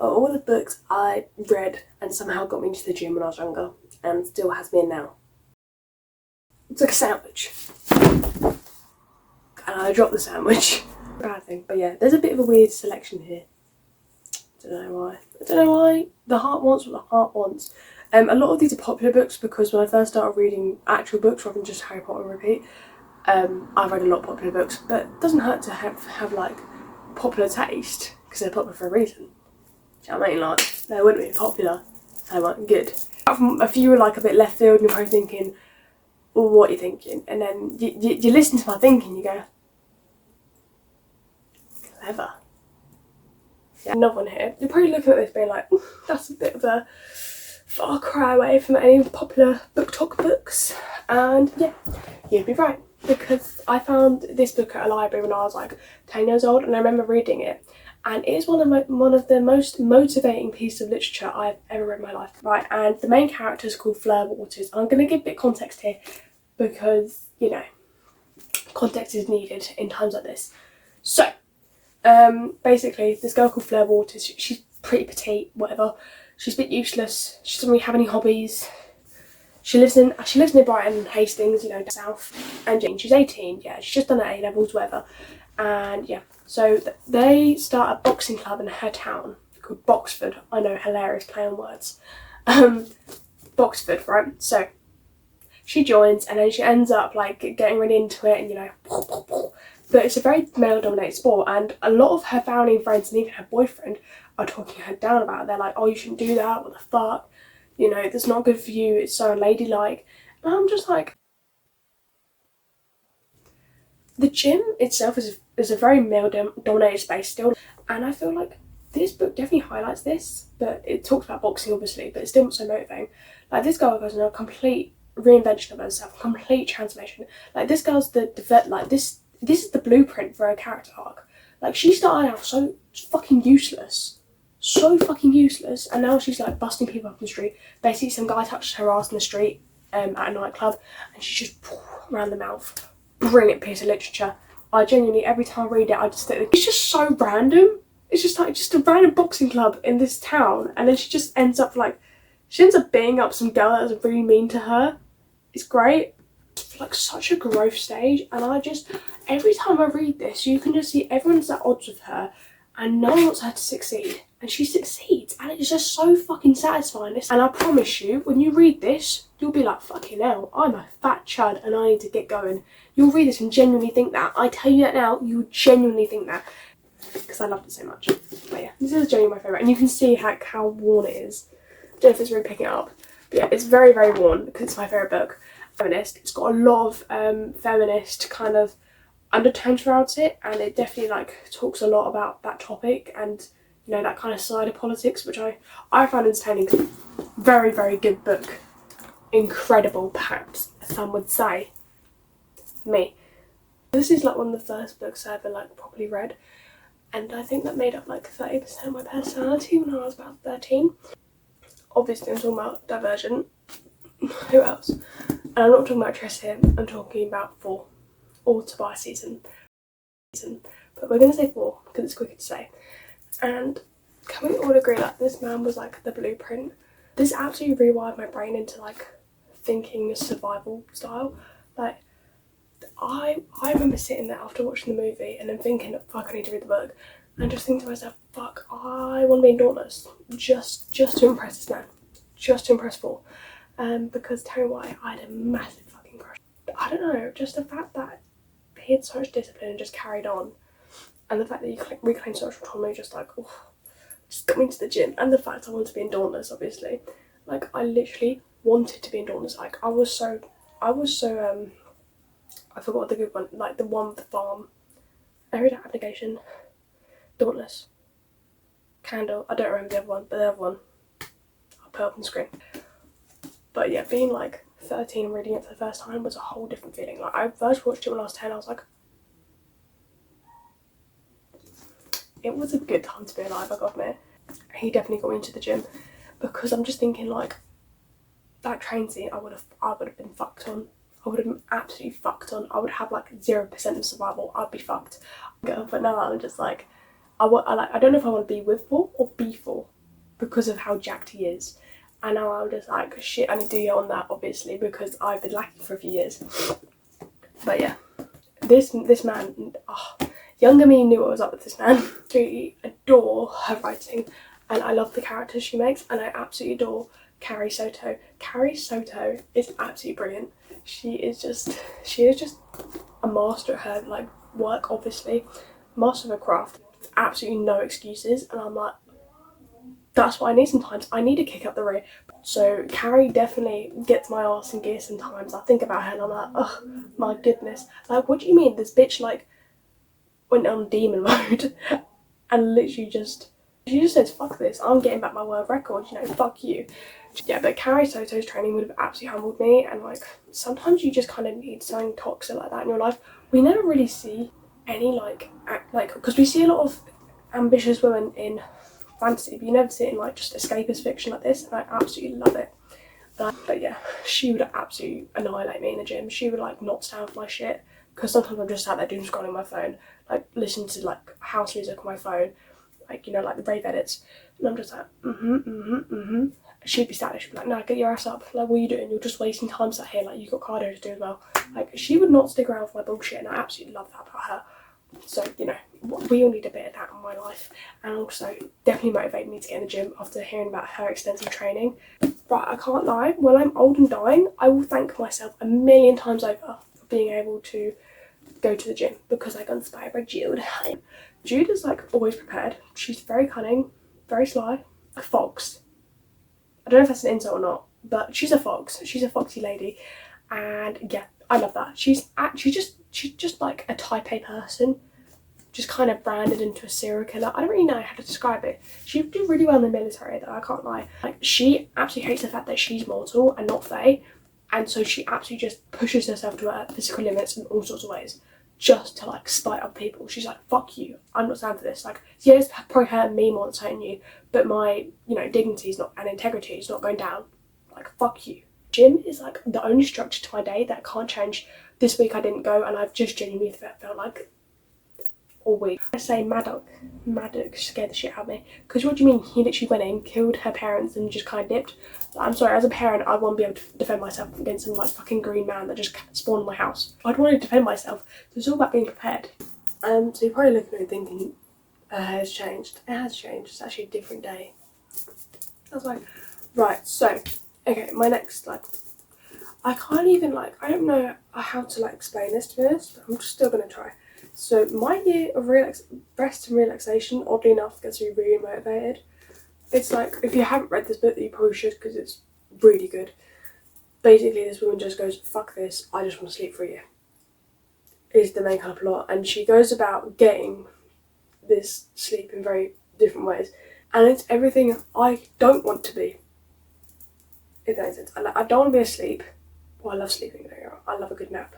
are all the books I read and somehow got me into the gym when I was younger and still has me now. It's like a sandwich. And I dropped the sandwich. Bad thing, but yeah, there's a bit of a weird selection here. Don't know why. I don't know why. The heart wants what the heart wants. A lot of these are popular books because when I first started reading actual books rather than just Harry Potter and repeat, I've read a lot of popular books, but it doesn't hurt to have like popular taste because they're popular for a reason. Do you know what I mean? Like, they wouldn't be popular if they weren't good. A few were like a bit left field and you're probably thinking, well, what are you thinking? And then you listen to my thinking, you go, clever. Yeah, another one here. You're probably looking at this being like, that's a bit of a far cry away from any popular book talk books. And yeah, you'd be right. Because I found this book at a library when I was like 10 years old and I remember reading it. And it is one of the most motivating pieces of literature I've ever read in my life. Right, and the main character is called Fleur Waters. I'm going to give a bit of context here because, you know, context is needed in times like this. So, basically, this girl called Fleur Waters, she's pretty petite, whatever. She's a bit useless. She doesn't really have any hobbies. She lives near Brighton, Hastings, you know, south. And she's 18, yeah, she's just done her A-levels, whatever. And yeah, so they start a boxing club in her town called Boxford. I know, hilarious play on words. Boxford, right? So she joins and then she ends up like getting really into it and, you know, but it's a very male-dominated sport and a lot of her family and friends and even her boyfriend are talking her down about it. They're like, oh, you shouldn't do that, what the fuck? You know, that's not good for you, it's so unladylike. And I'm just like, the gym itself is a very male-dominated space still. And I feel like this book definitely highlights this, but it talks about boxing obviously, but it's still not so motivating. Like, this girl goes on a complete reinvention of herself, complete transformation. Like, this girl's this is the blueprint for her character arc. Like, she started out so fucking useless. So fucking useless, and now she's like busting people up in the street. Basically, some guy touched her ass in the street at a nightclub, and she just around the mouth. Brilliant piece of literature. I genuinely, every time I read it, I just think it's just so random. It's just like just a random boxing club in this town, and then she just ends up beating up some girl that was really mean to her. It's great. It's like such a growth stage, and every time I read this, you can just see everyone's at odds with her, and no one wants her to succeed. And she succeeds, and it's just so fucking satisfying. And I promise you, when you read this, you'll be like, fucking hell, I'm a fat chud and I need to get going. You'll read this and genuinely think that. I tell you that now, you genuinely think that. Because I loved it so much. But yeah, this is genuinely my favourite. And you can see how worn it is. I don't know if it's really picking it up. But yeah, it's very, very worn because it's my favourite book. Feminist. It's got a lot of feminist kind of undertones throughout it. And it definitely like talks a lot about that topic and, you know, that kind of side of politics, which I found entertaining. Very, very good book. Incredible, perhaps some would say. Me. This is like one of the first books I ever like properly read, and I think that made up like 30% of my personality when I was about 13. Obviously, I'm talking about Divergent. Who else? And I'm not talking about Tress here. I'm talking about 4, or Tobias season. But we're gonna say 4 because it's quicker to say. And can we all agree that this man was like the blueprint? This absolutely rewired my brain into like thinking survival style. Like, I remember sitting there after watching the movie and then thinking, fuck, I need to read the book, and just thinking to myself, fuck, I want to be in Dauntless just to impress this man, just to impress Paul. Because tell me why, I had a massive fucking crush. I don't know, just the fact that he had so much discipline and just carried on. And the fact that you reclaim social autonomy, just like, oh, just got me into the gym. And the fact I wanted to be in Dauntless, obviously. Like, I literally wanted to be in Dauntless. Like, I forgot the good one. Like, the one with the farm. Every application. Dauntless. Candle. I don't remember the other one, but the other one, I'll put up on the screen. But yeah, being like 13 and reading it for the first time was a whole different feeling. Like, I first watched it when I was 10, I was like, it was a good time to be alive, I gotta admit. He definitely got me into the gym because I'm just thinking like that train scene I would have been fucked on. I would have been absolutely fucked on. I would have like 0% of survival. I'd be fucked. But now I'm just like I don't know if I want to be with 4 or be 4. because of how jacked he is. And now I'm just like, shit, I need to get on that, obviously, because I've been lacking for a few years. But yeah, this man, younger me knew what was up with this man. I adore her writing, and I love the characters she makes, and I absolutely adore Carrie Soto. Carrie Soto is absolutely brilliant. She is just a master at her like work, obviously, master of her craft. Absolutely no excuses, and I'm like, that's what I need sometimes. I need to kick up the rear. So Carrie definitely gets my arse in gear sometimes. I think about her and I'm like, oh my goodness. Like, what do you mean? This bitch like went on demon mode and literally she just says, fuck this, I'm getting back my world record, you know, fuck you. Yeah, but Carrie Soto's training would have absolutely humbled me, and like, sometimes you just kind of need something toxic like that in your life. We never really see any because we see a lot of ambitious women in fantasy, but you never see it in like just escapist fiction like this, and I absolutely love it. But yeah, she would absolutely annihilate me in the gym. She would like not stand for my shit, because sometimes I'm just sat there doom scrolling my phone, like listening to like house music on my phone, like, you know, like the rave edits, and I'm just like, She'd be sat there, she'd be like, no, get your ass up, like, what are you doing? You're just wasting time sat here, like, you've got cardio to do as well. Like, she would not stick around for my bullshit, and I absolutely love that about her. So, you know, we all need a bit of that in my life, and also definitely motivated me to get in the gym after hearing about her extensive training. But I can't lie, when I'm old and dying, I will thank myself a million times over for being able to go to the gym, because I got inspired by Jude. Jude is like always prepared. She's very cunning, very sly, a fox. I don't know if that's an insult or not, but she's a fox. She's a foxy lady, and yeah, I love that. She's just like a type A person, just kind of branded into a serial killer. I don't really know how to describe it. She would do really well in the military, though, I can't lie. Like, she absolutely hates the fact that she's mortal and not fae, and so she absolutely just pushes herself to her physical limits in all sorts of ways, just to like spite other people. She's like, fuck you, I'm not standing for this. Like, yeah, it's probably hurting me more than it's hurting you, but my, you know, dignity is not, and integrity is not going down. Like, fuck you. Gym is like the only structure to my day that can't change. This week I didn't go, and I've just genuinely felt like all week. I say Maddox scared the shit out of me, because what do you mean he literally went in, killed her parents, and just kind of dipped? I'm sorry, as a parent, I won't be able to defend myself against some like fucking green man that just spawned in my house. I'd want to defend myself, so it's all about being prepared. So you're probably looking at me thinking, her hair's changed. It has changed, it's actually a different day. That's why. Right, so, okay, my next, like, I can't even, like, I don't know how to, like, explain this, to be honest, but I'm just still going to try. So my year of rest and relaxation, oddly enough, gets me really motivated. It's like, if you haven't read this book, you probably should, because it's really good. Basically, this woman just goes, fuck this, I just want to sleep for a year. Is the main kind of plot. And she goes about getting this sleep in very different ways. And it's everything I don't want to be. If that makes sense. I don't want to be asleep. Well, I love sleeping. I love a good nap.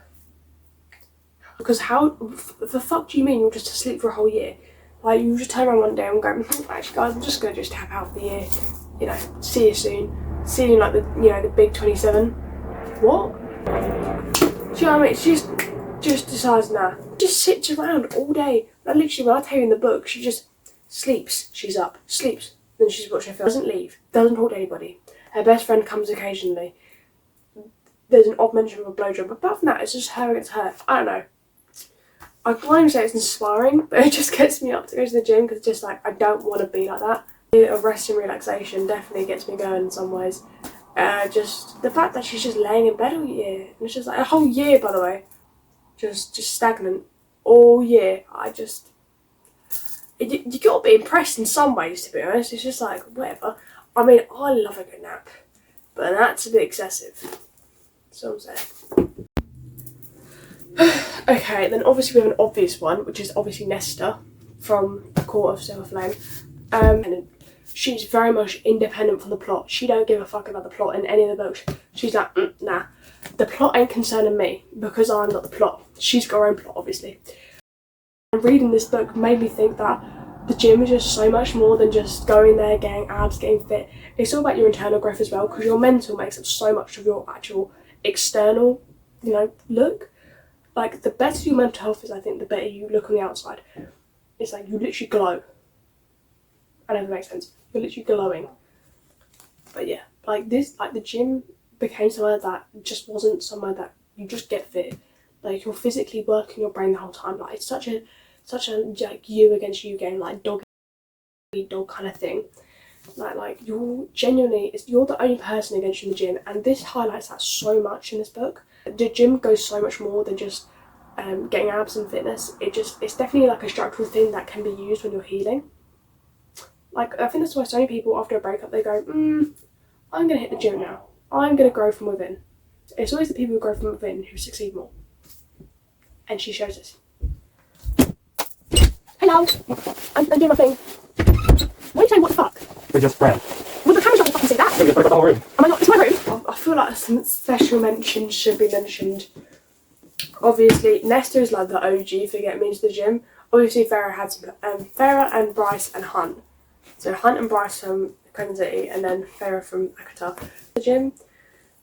Because how the fuck do you mean you're just asleep for a whole year? Like, you just turn around one day and go, actually guys, I'm just going to just tap out for the year. You know, see you soon. See you in like the, you know, the big 27. What? Do you know what I mean? She just decides, nah. Just sits around all day. Like, literally, when I tell you in the book, she just sleeps. She's up, sleeps. Then she's watching a film. Doesn't leave. Doesn't talk to anybody. Her best friend comes occasionally. There's an odd mention of a blowjob. But apart from that, it's just her against her. I don't know. I can't even say it's inspiring, but it just gets me up to go to the gym, because it's just like, I don't want to be like that. A rest and relaxation definitely gets me going in some ways. Just the fact that she's just laying in bed all year, and it's just like a whole year, by the way, just stagnant all year. You gotta be impressed in some ways, to be honest. It's just like, whatever. I mean, I love a good nap, but that's a bit excessive. So I'm saying. Okay, then obviously we have an obvious one, which is obviously Nesta from The Court of Silver Flame. And she's very much independent from the plot. She don't give a fuck about the plot in any of the books. She's like, nah, the plot ain't concerning me, because I'm not the plot. She's got her own plot, obviously. And reading this book made me think that the gym is just so much more than just going there, getting abs, getting fit. It's all about your internal growth as well, because your mental makes up so much of your actual external, you know, look. Like, the better your mental health is, I think, the better you look on the outside. It's like, you literally glow. I don't know if it makes sense. You're literally glowing. But yeah, like this, like the gym became somewhere that just wasn't somewhere that you just get fit. Like you're physically working your brain the whole time. Like it's such a like you against you game, like dog eat dog kind of thing. Like you're genuinely, you're the only person against you in the gym, and this highlights that so much in this book. The gym goes so much more than just getting abs and fitness. It's definitely like a structural thing that can be used when you're healing. Like I think that's why so many people after a breakup they go, I'm gonna hit the gym now. I'm gonna grow from within. It's always the people who grow from within who succeed more. And she shows us. Hello, I'm doing my thing. What are you saying? What the fuck? We just friends. Well, the camera's not going to fucking see that. We just put the whole room. Am I not? It's my room. I feel like some special mentions should be mentioned. Obviously, Nesta is like the OG for getting me into the gym. Obviously, Farah had some. Farah and Bryce and Hunt. So Hunt and Bryce from Cringe City, and then Farah from Akata. The gym.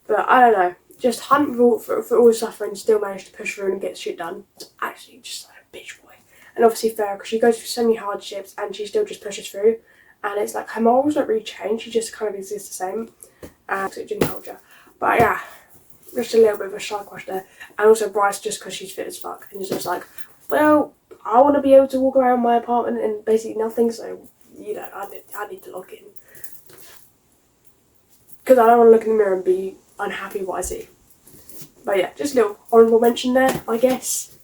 But I don't know. Just Hunt for all his suffering still managed to push through and get shit done. It's actually just like a bitch boy. And obviously Farah, because she goes through so many hardships and she still just pushes through. And it's like her morals don't really change, she just kind of exists the same. Gym culture. But yeah, just a little bit of a shy crush there. And also Bryce, just because she's fit as fuck. And he's just like, well, I want to be able to walk around my apartment and basically nothing, so, you know, I need to log in. Because I don't want to look in the mirror and be unhappy with what I see. But yeah, just a little honourable mention there, I guess.